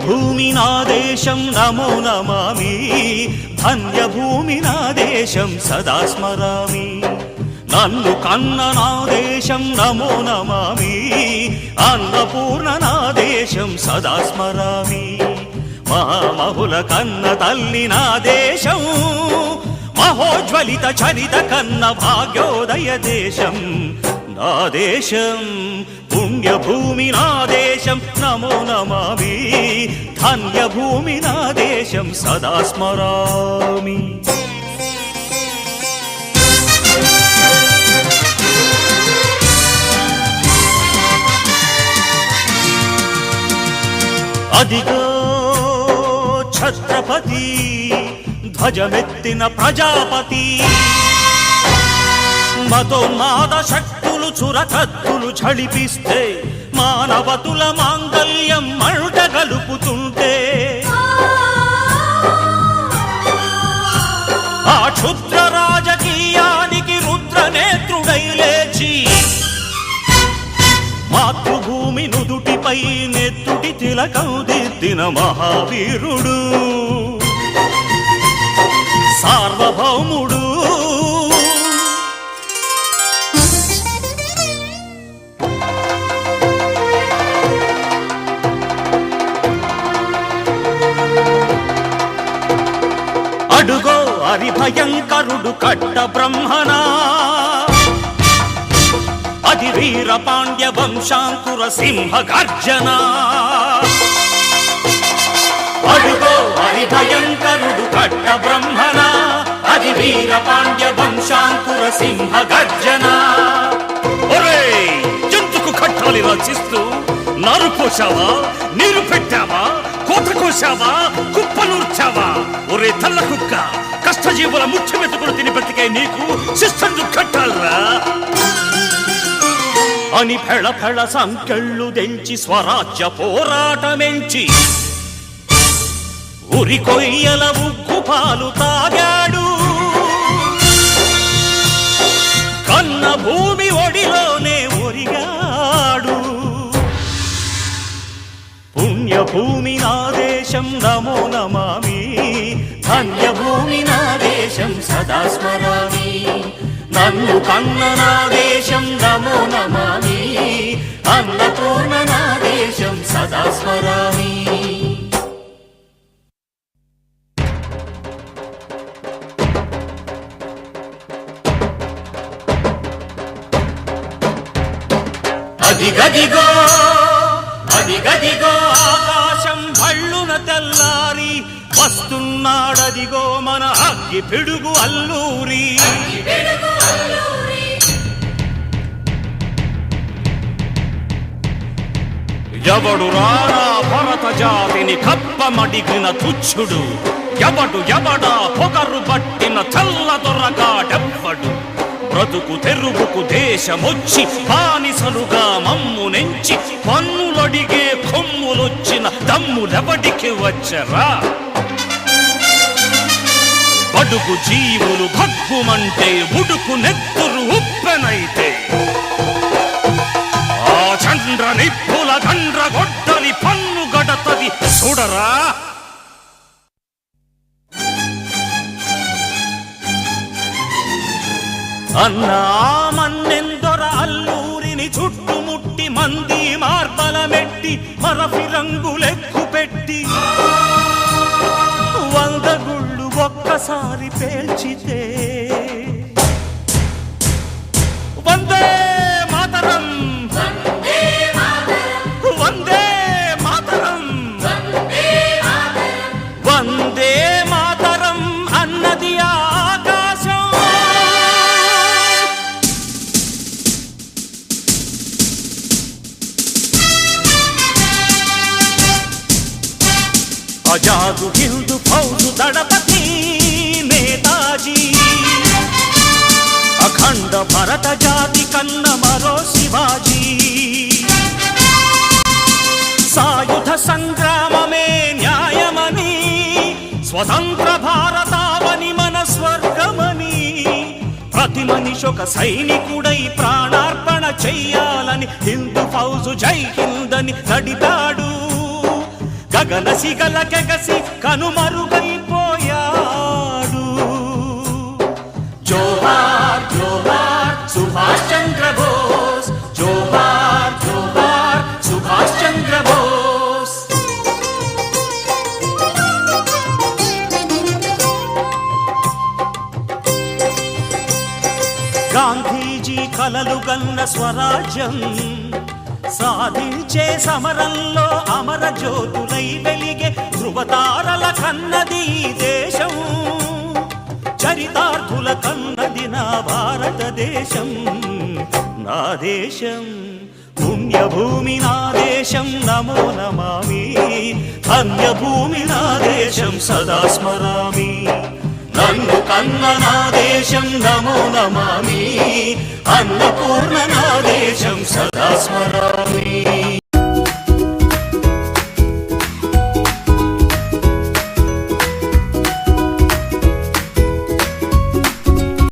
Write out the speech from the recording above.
పుణ్యభూమి నా దేశం నమో నమామి, ధన్యభూమి నా దేశం సదా స్మరామి. నన్ను కన్న నా దేశం నమో నమామి, అన్నపూర్ణ నా దేశం సదా స్మరామి. మహామహుల కన్న తల్లి నా దేశం, మహోజ్వలిత చరిత కన్న భాగ్యోదయ దేశం నా దేశం. పుణ్యభూమి నా దేశం నమో నమామి, ధన్యభూమి నా దేశం సదా స్మరామి. అదిగో ఛత్రపతి ధ్వజమెత్తిన ప్రజాపతి, మతోన్మాద శక్తులు చురకత్తులు ఝళిపిస్తే, మానవతుల మాంగల్యం మంట గలుపుతుంటే, ఆ క్షుద్ర రాజకీయానికి రుద్రనేత్రుడై లేచి, మాతృభూమి నుదుటిపై నెత్తుటి తిలకం దిద్దిన మహావీరుడు, సార్వభౌముడు. అడుగో హరిభయంకరుడు కట్ట బ్రహ్మనా, అది వీర పాండ్య వంశాంకుర సింహ గర్జన. అడుగో హరిభయంకరుడు కట్ట బ్రహ్మణ, అది వీర పాండ్య వంశాంకుర సింహ గర్జన. ఒరే జంతుకు కట్టాలి రచిస్తూ, నారు పోసావా, నీరు పెట్టావా, కోత కోసావా, కుప్పనూర్చావా? ఒరే తల్ల కుక్క, కష్టజీవుల ముఖ్యమెత్తుకుని తిని బ్రతికే నీకు శిస్తందు కట్టాలరా అని ఫెళ ఫెళ సంకెళ్ళు దెంచి స్వరాజ్య పోరాటమెంచి, ఉరి కొయ్యల ఉగ్గు పాలు తాగాడు, కన్న భూమి ఒడిలోనే ఒరిగాడు. పుణ్యభూమి నా దేశం నమో నమామి, ధన్యభూమి నా దేశం సదా స్మరామి. నన్ను కన్న నా దేశం నమో నమామి, అన్నపూర్ణ నా దేశం సదా స్మరామి. అదిగదిగో అదిగదిగో ఆకాశం భళ్ళున తెల్లారి, వస్తున్నాడదిగో మన అగ్గి పిడుగు అల్లూరి. ఎవడు రారా భరత జాతిని కప్పమడిగిన తుచ్చుడు, ఎవడా పొగరు పట్టిన చల్ల దొరగాడెవ్వడు. బ్రతుకు తెరువుకు దేశమొచ్చి బానిసలుగా మమ్ము నెంచి, పన్నులడిగే కొమ్ములొచ్చిన దమ్ములెవడికి వచ్చరా? బడుగు జీవులు భగ్గుమంటే, ఉడుకు నెత్తురు ఉప్పెనైతే, ఆ చండ్ర నిప్పుల గండ్ర గొడ్డలి పన్ను గడతది చూడరా. అన్నా మన్నెందొర అల్లూరిని చుట్టుముట్టి, మంది మార్బలమెట్టి మరఫి రంగులెక్కు పెట్టి, 100 గుళ్ళు ఒక్కసారి పేల్చితే, వందే మాతరం వందే మాతరం వందే మాతరం అన్నది ఆకాశం. ఆజాదు హిందూ ఫౌజు దళపతి నేతాజీ, అఖండ భరత జాతి కన్న మరో శివాజీ. సాయుధ సంగ్రామమే న్యాయమని, స్వతంత్ర భారతావని మన స్వర్గమని, ప్రతి మనిషొక సైనికుడై ప్రాణార్పణ చెయ్యాలని హిందూ ఫౌజు జై హింద్ అని నడిపాడు. గగన సిగల కెగసి కనుమరుగైపోయాడు. జోహార్ జోహార్ సుభాష్ చంద్ర బోస్, జోహార్ జోహార్ సుభాష్ చంద్ర బోస్. గాంధీజీ కలలు గన్న స్వరాజ్యం సాధించే సమరంలో అమర జ్యోతులై వెలిగే ధృవతారల కన్నది ఈ దేశం. చరితార్థుల కన్నది నా భారతదేశం. నా దేశం పుణ్యభూమి నా దేశం నమో నమామి. ధన్యభూమి నా దేశం సదా స్మరామి. నన్ను కన్న నా దేశం నమో నమామి. అన్నపూర్ణ నా దేశం సదా స్మరామి.